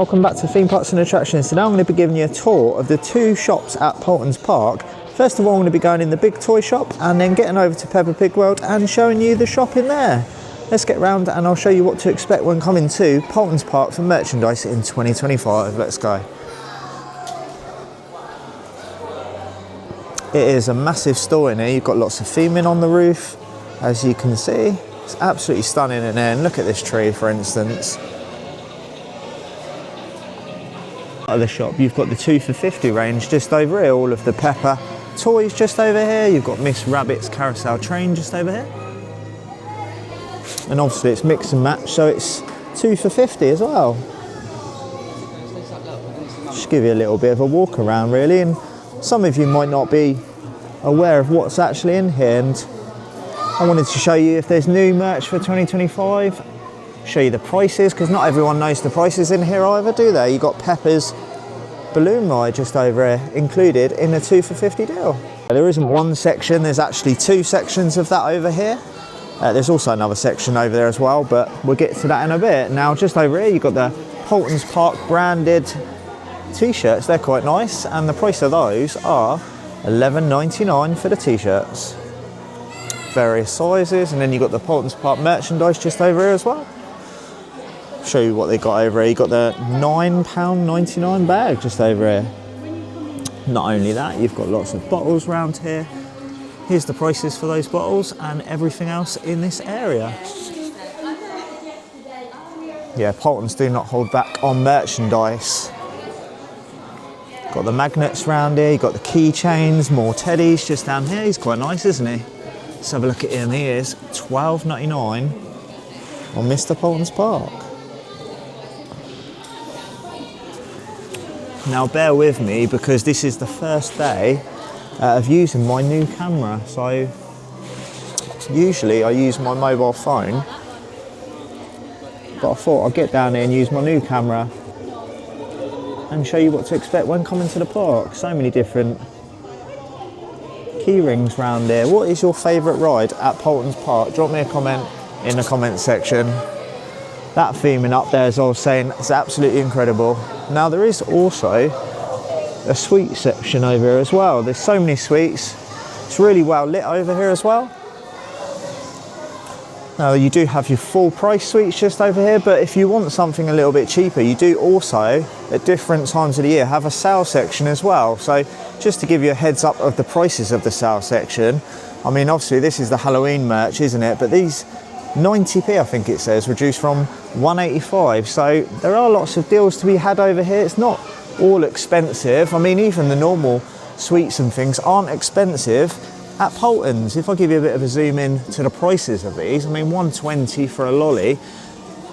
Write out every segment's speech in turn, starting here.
welcome back to Theme Parks and Attractions. Today I'm going to be giving you a tour of the two shops at Paultons Park. First of all, I'm going to be going in the big toy shop and then getting over to Peppa Pig World and showing you the shop in there. Let's get round and I'll show you what to expect when coming to Paultons Park for merchandise in 2025. Let's go. It is a massive store in here. You've got lots of theming on the roof, as you can see. It's absolutely stunning in there, and look at this tree, for instance. At the shop, you've got the 2 for $50 range just over here, all of the Peppa toys just over here. You've got Miss Rabbit's carousel train just over here. And obviously it's mix and match, so it's 2 for $50 as well. Just give you a little bit of a walk around really, and some of you might not be aware of what's actually in here, and I wanted to show you if there's new merch for 2025, show you the prices, because not everyone knows the prices in here either, do they? You've got Peppa's balloon ride just over here, included in a 2 for $50 deal. There isn't one section, there's actually 2 sections of that over here. There's also another section over there as well, but we'll get to that in a bit. Now just over here you've got the Paultons Park branded t-shirts. They're quite nice, and the price of those are $11.99 for the t-shirts. Various sizes, and then you've got the Paultons Park merchandise just over here as well. Show you what they got over here. You've got the £9.99 bag just over here. Not only that, you've got lots of bottles around here. Here's the prices for those bottles and everything else in this area. Yeah, Paultons do not hold back on merchandise. Got the magnets around here, you've got the keychains, more teddies just down here. He's quite nice, isn't he? Let's have a look at him. He is $12.99 on Mr. Paultons Park. Now bear with me, because this is the first day of using my new camera. So usually I use my mobile phone, but I thought I'd get down here and use my new camera and show you what to expect when coming to the park. So many different key rings round there. What is your favourite ride at Paultons Park? Drop me a comment in the comment section. That theming up there, as I was saying, is absolutely incredible. Now there is also a sweet section over here as well. There's so many sweets. It's really well lit over here as well. Now you do have your full price sweets just over here, but if you want something a little bit cheaper, you do also, at different times of the year, have a sale section as well. So just to give you a heads up of the prices of the sale section, I mean obviously this is the Halloween merch, isn't it? But these 90p, I think it says, reduced from 185. So there are lots of deals to be had over here. It's not all expensive. I mean, even the normal sweets and things aren't expensive at Paultons. If I give you a bit of a zoom in to the prices of these, I mean $1.20 for a lolly,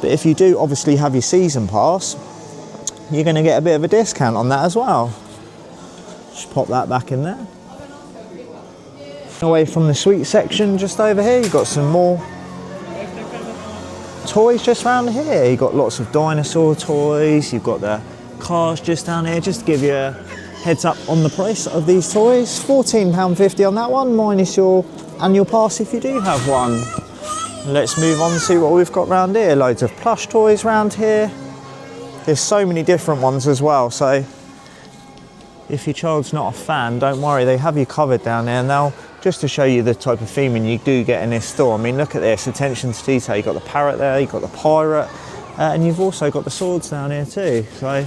but if you do obviously have your season pass, you're going to get a bit of a discount on that as well. Just pop that back in there. Away from the sweet section, just over here you've got some more toys just around here. You've got lots of dinosaur toys, you've got the cars just down here. Just to give you a heads up on the price of these toys, £14.50 on that one, minus your annual pass if you do have one. Let's move on and see what we've got around here. Loads of plush toys around here. There's so many different ones as well, so if your child's not a fan, don't worry, they have you covered down there. Now, just to show you the type of theming you do get in this store, I mean, look at this, attention to detail. You've got the parrot there, you've got the pirate, and you've also got the swords down here too. So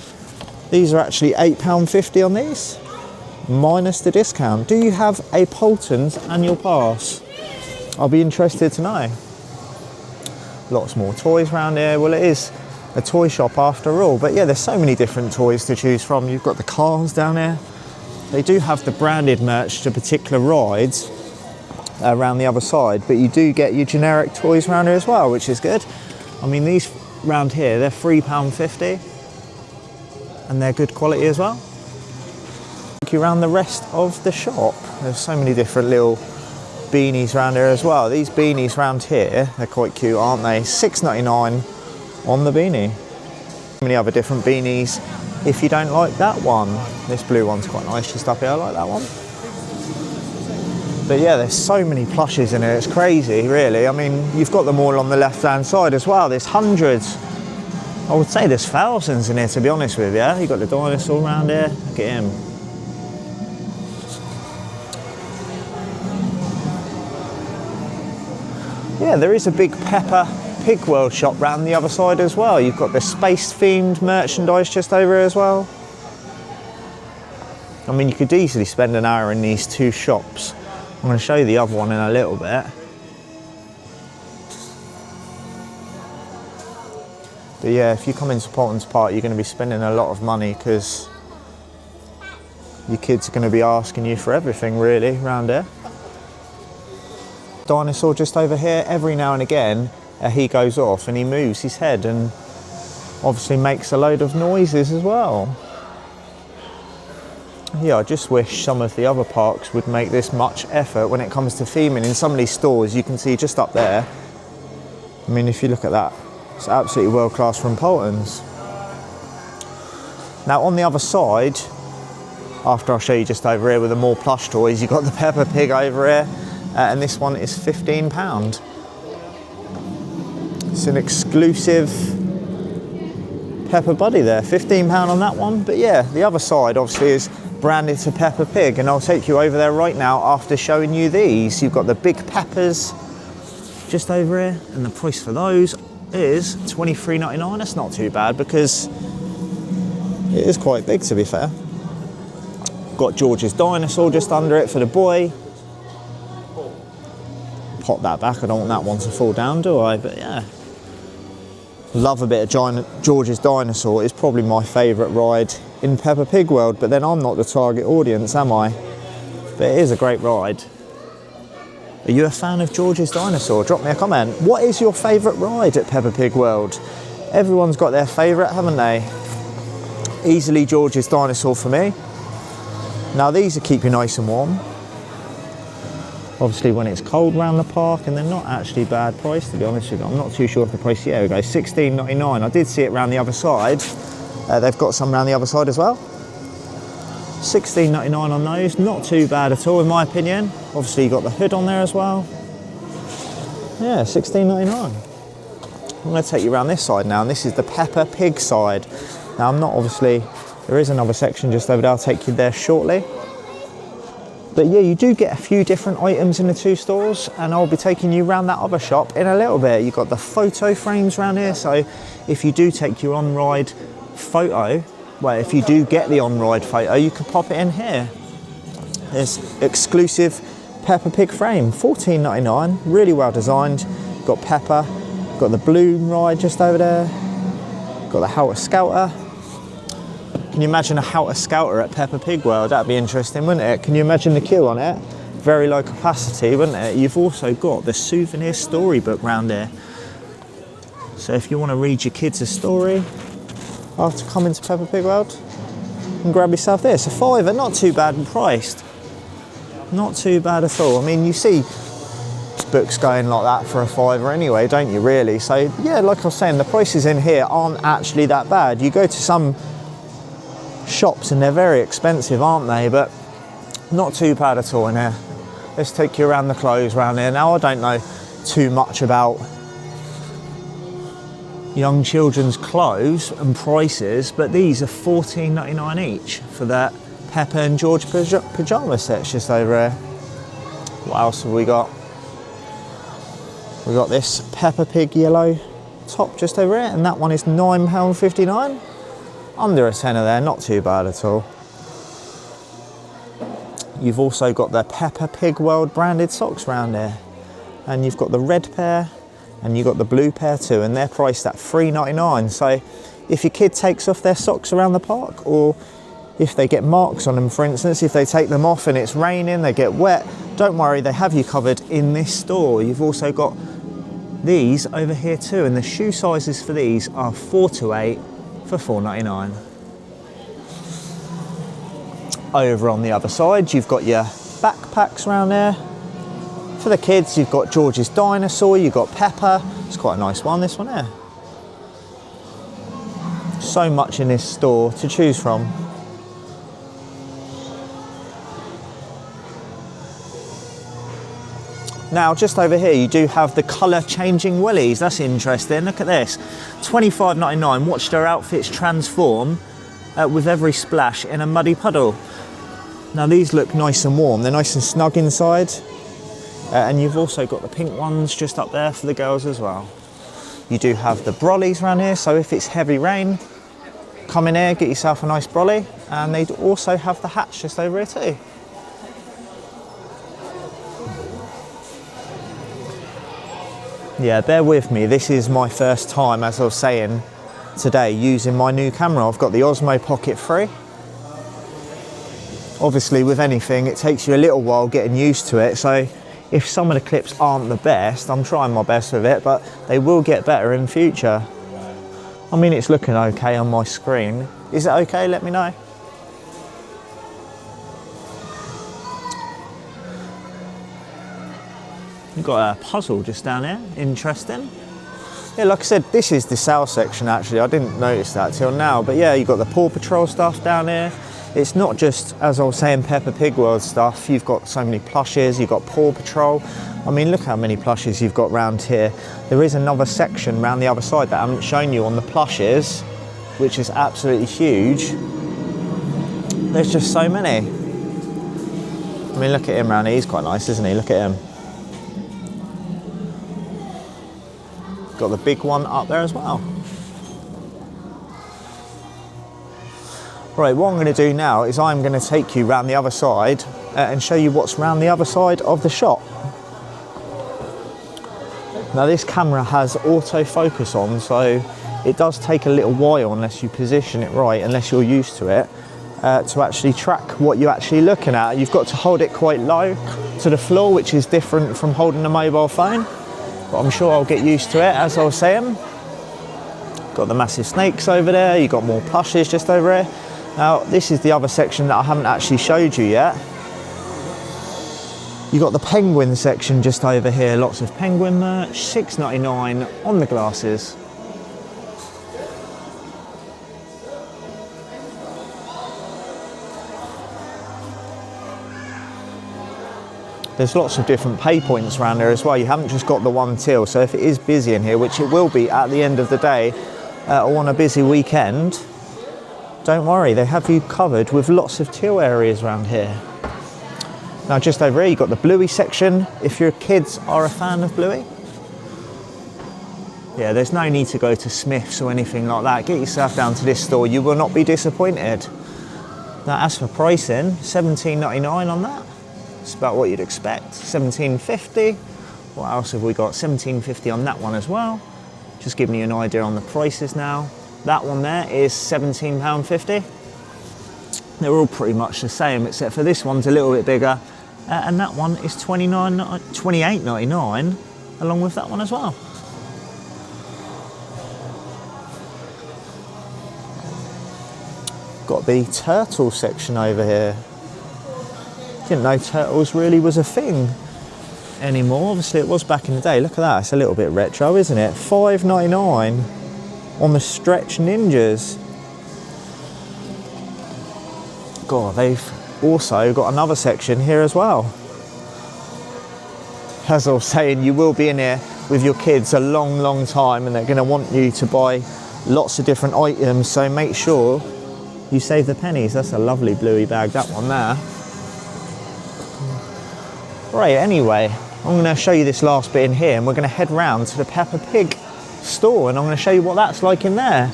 these are actually £8.50 on these, minus the discount. Do you have a Paultons annual pass? I'll be interested to know. Lots more toys around here. Well, it is a toy shop after all, but yeah, there's so many different toys to choose from. You've got the cars down here. They do have the branded merch to particular rides around the other side, but you do get your generic toys around here as well, which is good. I mean, these round here, they're £3.50 and they're good quality as well. Take you around the rest of the shop. There's so many different little beanies around here as well. These beanies around here, they're quite cute, aren't they? $6.99 on the beanie. Many other different beanies if you don't like that one. This blue one's quite nice just up here, I like that one. But yeah, there's so many plushes in here, it's crazy really. I mean, you've got them all on the left hand side as well. There's hundreds I would say there's thousands in here, to be honest with you. You've got the dinosaur around here. Look at him. Yeah, there is a big Peppa Pig World shop round the other side as well. You've got the space-themed merchandise just over here as well. I mean, you could easily spend an hour in these two shops. I'm going to show you the other one in a little bit. But yeah, if you come into Paultons Park, you're going to be spending a lot of money because your kids are going to be asking you for everything really around here. Dinosaur just over here, every now and again he goes off and he moves his head and obviously makes a load of noises as well. Yeah, I just wish some of the other parks would make this much effort when it comes to theming. In some of these stores you can see just up there, I mean if you look at that, it's absolutely world class from Paultons. Now on the other side, after I'll show you just over here with the more plush toys, you've got the Peppa Pig over here. And this one is £15. It's an exclusive Peppa Buddy there, £15 on that one. But yeah, the other side obviously is branded to Peppa Pig, and I'll take you over there right now after showing you these. You've got the big Peppas just over here, and the price for those is £23.99. That's not too bad because it is quite big, to be fair. Got George's dinosaur just under it for the boy. Pop that back, I don't want that one to fall down, do I? But yeah, love a bit of George's dinosaur. It's probably my favourite ride in Peppa Pig World, but then I'm not the target audience, am I? But it is a great ride. Are you a fan of George's dinosaur? Drop me a comment. What is your favourite ride at Peppa Pig World? Everyone's got their favourite, haven't they? Easily George's dinosaur for me. Now these will keep you nice and warm. Obviously when it's cold around the park, and they're not actually bad price, to be honest with you. I'm not too sure of the price. Yeah, we go, £16.99. I did see it around the other side. They've got some around the other side as well. £16.99 on those, not too bad at all in my opinion. Obviously you've got the hood on there as well. Yeah, £16.99. I'm going to take you around this side now, and this is the Peppa Pig side. Now I'm not obviously, there is another section just over there, I'll take you there shortly. But yeah, you do get a few different items in the two stores, and I'll be taking you around that other shop in a little bit. You've got the photo frames around here, so if you do take your on-ride photo, well, if you do get the on-ride photo, you can pop it in here. There's exclusive Peppa Pig frame, £14.99, really well designed. Got Peppa, got the balloon ride just over there, got the Helter Skelter. Can you imagine a Helter Skelter at Peppa Pig World? That'd be interesting, wouldn't it? Can you imagine the queue on it? Very low capacity, wouldn't it? You've also got the souvenir storybook round here. So if you want to read your kids a story after coming to Peppa Pig World, you can grab yourself this. A £5, not too bad priced. Not too bad at all. I mean, you see books going like that for a £5 anyway, don't you, really? So yeah, like I was saying, the prices in here aren't actually that bad. You go to some shops and they're very expensive, aren't they? But not too bad at all in here. Let's take you around the clothes around here. Now I don't know too much about young children's clothes and prices, but these are £14.99 each for that Peppa and George pyjama sets just over here. What else have we got? We got this Peppa Pig yellow top just over here, and that one is £9.59. Under a tenner there, not too bad at all. You've also got the Peppa Pig World branded socks around here. And you've got the red pair and you've got the blue pair too, and they're priced at £3.99. So if your kid takes off their socks around the park, or if they get marks on them, for instance, if they take them off and it's raining, they get wet, don't worry, they have you covered in this store. You've also got these over here too, and the shoe sizes for these are 4 to 8 for £4.99. Over on the other side, you've got your backpacks around there. For the kids, you've got George's dinosaur, you've got Peppa. It's quite a nice one, this one here. So much in this store to choose from. Now, just over here, you do have the colour changing willies. That's interesting. Look at this. $25.99. Watched her outfits transform with every splash in a muddy puddle. Now, these look nice and warm. They're nice and snug inside. And you've also got the pink ones just up there for the girls as well. You do have the brollies around here. So if it's heavy rain, come in here, get yourself a nice brolly. And they also have the hats just over here too. Yeah, bear with me. This is my first time, as I was saying today, using my new camera. I've got the Osmo Pocket 3. Obviously, with anything, it takes you a little while getting used to it. So if some of the clips aren't the best, I'm trying my best with it, but they will get better in future. I mean, it's looking okay on my screen. Is it okay? Let me know. You've got a puzzle just down here, interesting. Yeah, like I said, this is the sale section actually. I didn't notice that till now, but yeah, you've got the Paw Patrol stuff down here. It's not just, as I was saying, Peppa Pig World stuff. You've got so many plushes, you've got Paw Patrol. I mean, look how many plushes you've got round here. There is another section round the other side that I haven't shown you on the plushes, which is absolutely huge. There's just so many. I mean, look at him round here, he's quite nice, isn't he? Look at him. Got the big one up there as well. Right, what I'm going to do now is I'm going to take you round the other side and show you what's round the other side of the shop. Now this camera has autofocus on, so it does take a little while unless you position it right, unless you're used to it, to actually track what you're actually looking at. You've got to hold it quite low to the floor, which is different from holding a mobile phone. But I'm sure I'll get used to it, as I was saying. Got the massive snakes over there, you've got more plushes just over here. Now, this is the other section that I haven't actually showed you yet. You've got the penguin section just over here, lots of penguin merch, $6.99 on the glasses. There's lots of different pay points around there as well. You haven't just got the one till, so if it is busy in here, which it will be at the end of the day or on a busy weekend, don't worry, they have you covered with lots of till areas around here. Now just over here, you've got the Bluey section, if your kids are a fan of Bluey. Yeah, there's no need to go to Smith's or anything like that. Get yourself down to this store, you will not be disappointed. Now as for pricing, $17.99 on that. It's about what you'd expect. $17.50. What else have we got? $17.50 on that one as well. Just giving you an idea on the prices now. That one there is £17.50. They're all pretty much the same, except for this one's a little bit bigger. And that one is $28.99 along with that one as well. Got the turtle section over here. Didn't know turtles really was a thing anymore. Obviously it was back in the day. Look at that, it's a little bit retro, isn't it? $5.99 on the Stretch Ninjas. God, they've also got another section here as well. As I was saying, you will be in here with your kids a long time, and they're going to want you to buy lots of different items, so make sure you save the pennies. That's a lovely Bluey bag, that one there. Right, anyway, I'm going to show you this last bit in here, and we're going to head round to the Peppa Pig store, and I'm going to show you what that's like in there.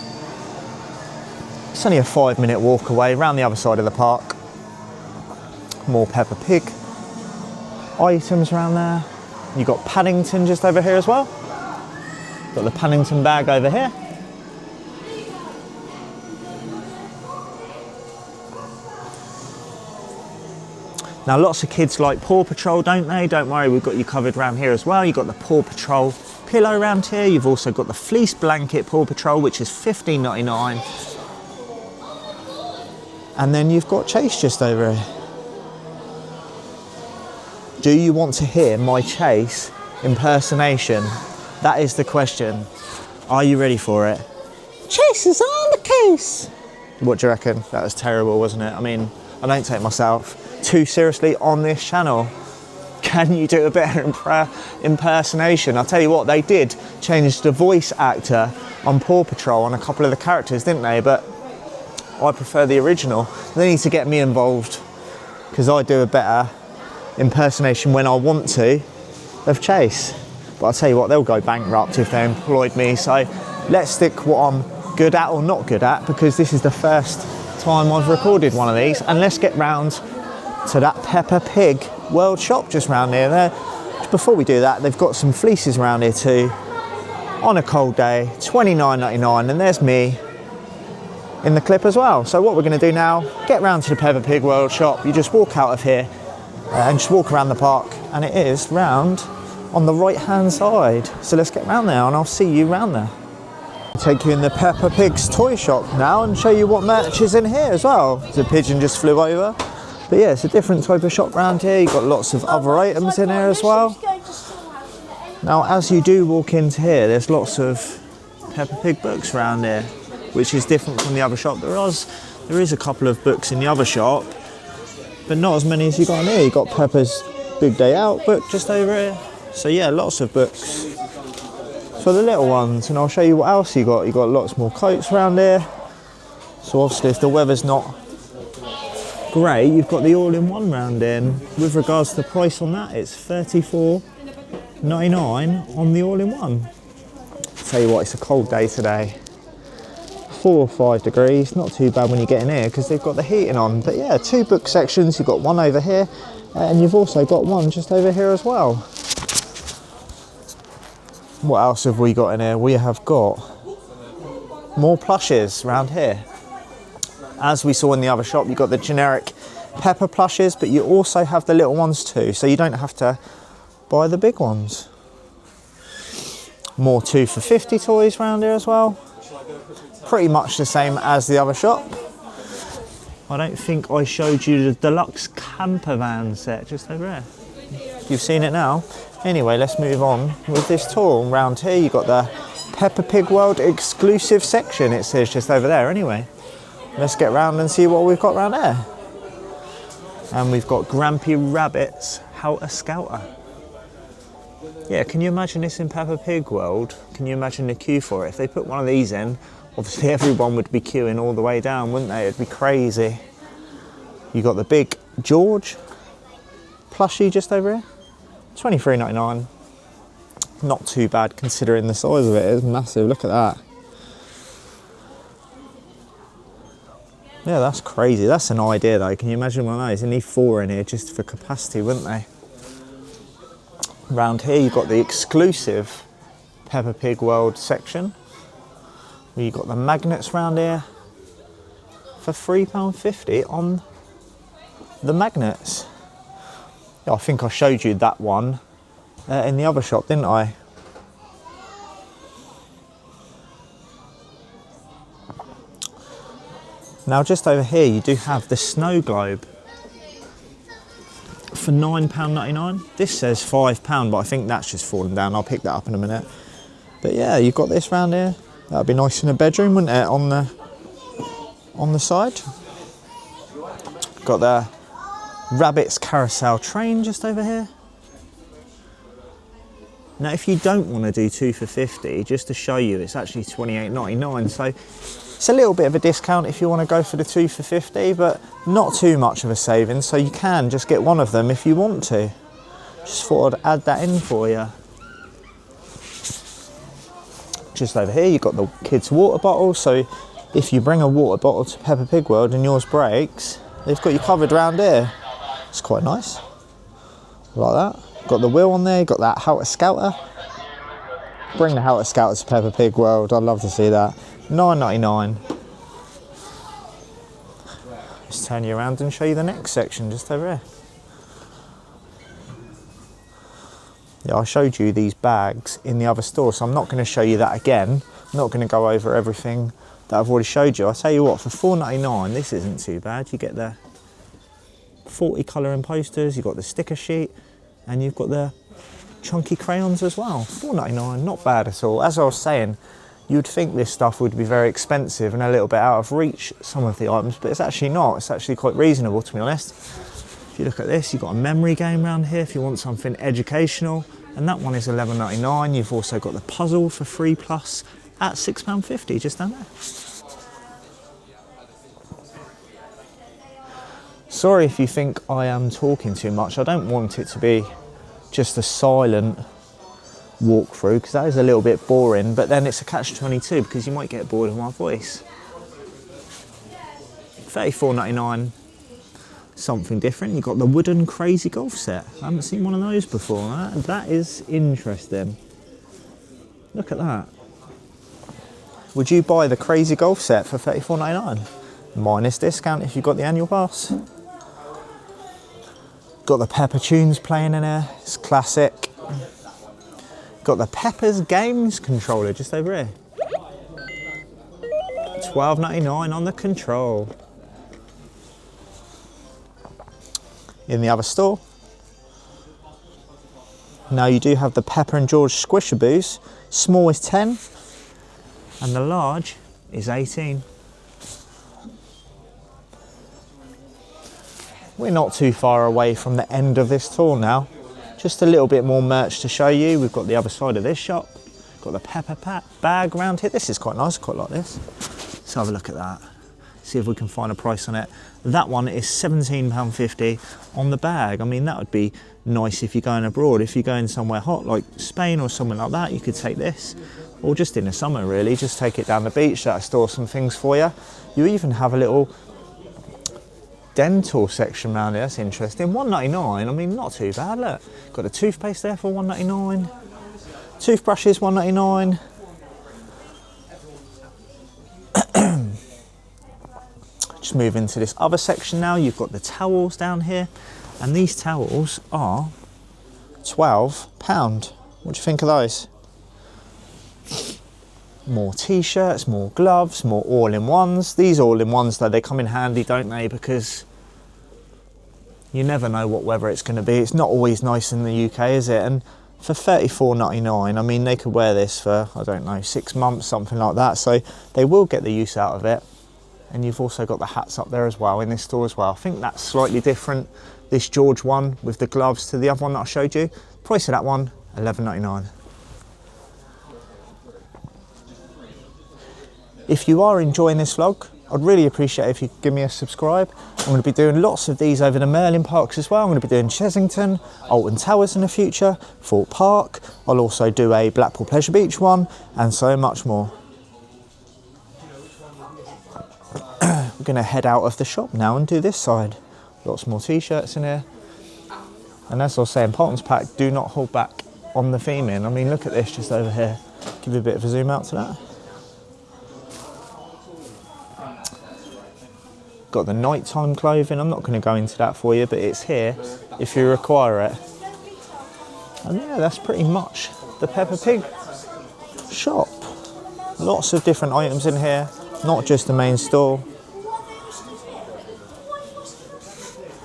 It's only a 5-minute walk away, round the other side of the park. More Peppa Pig items around there. You've got Paddington just over here as well. Got the Paddington bag over here. Now lots of kids like Paw Patrol, don't they? Don't worry, we've got you covered around here as well. You've got the Paw Patrol pillow around here. You've also got the fleece blanket Paw Patrol, which is $15.99. And then you've got Chase just over here. Do you want to hear my Chase impersonation? That is the question. Are you ready for it? Chase is on the case. What do you reckon? That was terrible, wasn't it? I mean, I don't take myself too seriously on this channel. Can you do a better impersonation? I'll tell you what, they did change the voice actor on Paw Patrol on a couple of the characters, didn't they? But I prefer the original. They need to get me involved because I do a better impersonation when I want to of Chase. But I'll tell you what, they'll go bankrupt if they employed me. So let's stick what I'm good at or not good at, because this is the first time I've recorded one of these. And let's get round to that Peppa Pig World shop just round here. There. Before we do that, they've got some fleeces around here too. On a cold day, $29.99, and there's me in the clip as well. So what we're going to do now, get round to the Peppa Pig World shop. You just walk out of here and just walk around the park, and it is round on the right hand side. So let's get round there and I'll see you round there. I'll take you in the Peppa Pig's toy shop now and show you what merch is in here as well. The pigeon just flew over. But yeah, it's a different type of shop around here. You've got lots of other items in here as well. Now, as you do walk into here, there's lots of Peppa Pig books around here, which is different from the other shop. There is a couple of books in the other shop, but not as many as you got in here. You've got Peppa's Big Day Out book just over here. So yeah, lots of books for the little ones. And I'll show you what else you got. You got lots more coats around here. So obviously if the weather's not great, you've got the all-in-one round in. With regards to the price on that, it's $34.99 on the all-in-one. Tell you what, it's a cold day today. 4 or 5 degrees, not too bad when you get in here because they've got the heating on. But yeah, 2 book sections. You've got one over here and you've also got one just over here as well. What else have we got in here? We have got more plushes around here. As we saw in the other shop, you've got the generic Peppa plushes, but you also have the little ones too, so you don't have to buy the big ones. More 2 for $50 toys around here as well. Pretty much the same as the other shop. I don't think I showed you the deluxe camper van set just over there. You've seen it now. Anyway, let's move on with this tour. Around here, you've got the Peppa Pig World exclusive section. It says just over there anyway. Let's get round and see what we've got round there. And we've got Grampy Rabbit's Helter Skelter. Yeah, can you imagine this in Peppa Pig World? Can you imagine the queue for it? If they put one of these in, obviously everyone would be queuing all the way down, wouldn't they? It'd be crazy. You got the big George plushie just over here. $23.99. Not too bad considering the size of it. It's massive, look at that. Yeah, that's crazy. That's an idea though. Can you imagine one of those? You need 4 in here just for capacity, wouldn't they? Around here you've got the exclusive Peppa Pig World section. You've got the magnets around here for £3.50 on the magnets. Yeah, I think I showed you that one in the other shop, didn't I? Now just over here you do have the snow globe for £9.99. This says £5, but I think that's just fallen down. I'll pick that up in a minute. But yeah, you've got this round here. That'd be nice in a bedroom, wouldn't it? On the side. Got the Rabbit's Carousel train just over here. Now if you don't want to do 2 for $50, just to show you, it's actually $28.99. So it's a little bit of a discount if you want to go for the 2 for $50, but not too much of a saving, so you can just get one of them if you want to. Just thought I'd add that in for you. Just over here you've got the kids' water bottle, so if you bring a water bottle to Peppa Pig World and yours breaks, they've got you covered around here. It's quite nice, like that. Got the wheel on there, got that Helter Skelter. Bring the Helter Skelter to Peppa Pig World, I'd love to see that. $9.99. Let's turn you around and show you the next section just over here. Yeah, I showed you these bags in the other store, so I'm not going to show you that again. I'm not going to go over everything that I've already showed you. I'll tell you what, for $4.99, this isn't too bad. You get the 40 colouring posters, you've got the sticker sheet, and you've got the chunky crayons as well. $4.99, not bad at all. As I was saying, you'd think this stuff would be very expensive and a little bit out of reach, some of the items, but it's actually not. It's actually quite reasonable, to be honest. If you look at this, you've got a memory game around here if you want something educational, and that one is £11.99. You've also got the puzzle for £3+ at £6.50 just down there. Sorry if you think I am talking too much. I don't want it to be just a silent walkthrough because that is a little bit boring, but then it's a catch-22 because you might get bored of my voice. £34.99, something different. You've got the wooden crazy golf set. I haven't seen one of those before. That is interesting. Look at that. Would you buy the crazy golf set for £34.99? Minus discount if you've got the annual pass. Got the Peppa tunes playing in here. It's classic. Got the Peppa's Games controller just over here. £12.99 on the control. In the other store. Now you do have the Peppa and George Squishaboos. Small is 10 and the large is 18. We're not too far away from the end of this tour now. Just a little bit more merch to show you. We've got the other side of this shop. Got the Peppa bag around here. This is quite nice, quite like this. Let's have a look at that. See if we can find a price on it. That one is £17.50 on the bag. I mean, that would be nice if you're going abroad. If you're going somewhere hot like Spain or somewhere like that, you could take this. Or just in the summer really, just take it down the beach. That'll store some things for you. You even have a little dental section around here. That's interesting. £1.99, I mean, not too bad, look. Got a toothpaste there for £1.99. Toothbrushes, £1.99. Just move into this other section now. You've got the towels down here, and these towels are £12. What do you think of those? More t-shirts, more gloves, more all-in-ones. These all-in-ones though, they come in handy, don't they? Because you never know what weather it's going to be. It's not always nice in the UK, is it? And for £34.99, I mean, they could wear this for, I don't know, 6 months, something like that. So they will get the use out of it. And you've also got the hats up there as well in this store as well. I think that's slightly different, this George one with the gloves, to the other one that I showed you. Price of that one, £11.99. If you are enjoying this vlog, I'd really appreciate it if you could give me a subscribe. I'm going to be doing lots of these over the Merlin parks as well. I'm going to be doing Chessington, Alton Towers in the future, Thorpe Park. I'll also do a Blackpool Pleasure Beach one, and so much more. We're going to head out of the shop now and do this side. Lots more t-shirts in here. And as I was saying, Paultons Park do not hold back on the theming. I mean, look at this just over here. Give you a bit of a zoom out to that. Got the nighttime clothing. I'm not going to go into that for you, but it's here if you require it. And yeah, that's pretty much the Peppa Pig shop. Lots of different items in here, not just the main store.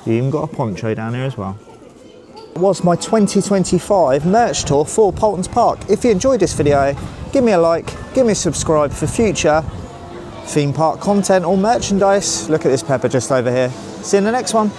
You even got a poncho down here as well. It was my 2025 merch tour for Paultons Park. If you enjoyed this video, give me a like, give me a subscribe for future theme park content or merchandise. Look at this Peppa just over here. See you in the next one.